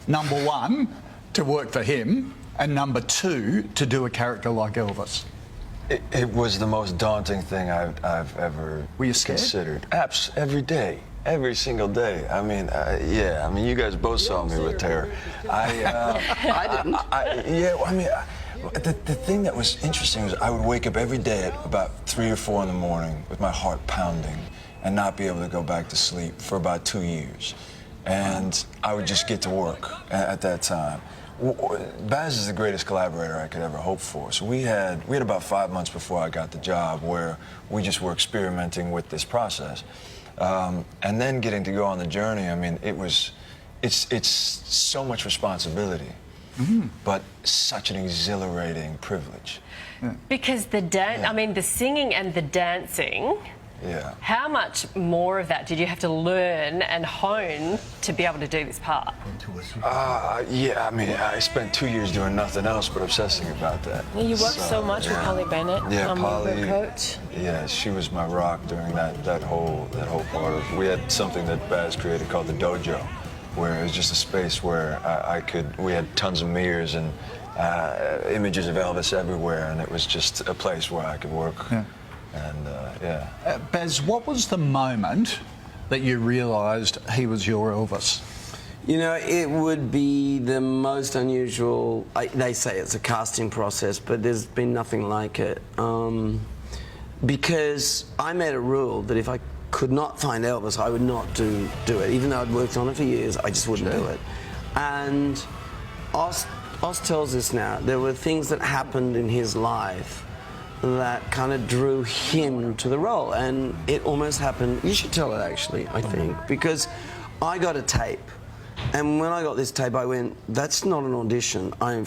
number one, to work for him, and number two, to do a character like Elvis? It was the most daunting thing I've ever Were you scared? considered. Every day. Every single day. I mean, yeah. I mean, you guys both saw me with terror. I didn't. The thing that was interesting was I would wake up every day at about 3 or 4 in the morning with my heart pounding and not be able to go back to sleep for about 2 years. And I would just get to work at that time. Baz is the greatest collaborator I could ever hope for. So we had about 5 months before I got the job where we just were experimenting with this process. And then getting to go on the journey, I mean, it's so much responsibility, but such an exhilarating privilege. Because the singing and the dancing, yeah. How much more of that did you have to learn and hone to be able to do this part? Yeah, I mean, I spent 2 years doing nothing else but obsessing about that. Yeah, you worked so much with Polly Bennett, Polly, your coach. Yeah, she was my rock during that whole part of. We had something that Baz created called the dojo, where it was just a space where we had tons of mirrors and images of Elvis everywhere, and it was just a place where I could work. Yeah. And yeah. Baz, what was the moment that you realised he was your Elvis? You know, it would be the most unusual. They say it's a casting process, but there's been nothing like it. Because I made a rule that if I could not find Elvis, I would not do it. Even though I'd worked on it for years, I just wouldn't do it. And Oz tells us now there were things that happened in his life that kind of drew him to the role, and it almost happened. You should tell it actually, I think, because I got a tape, and when I got this tape, I went, "That's not an audition. I'm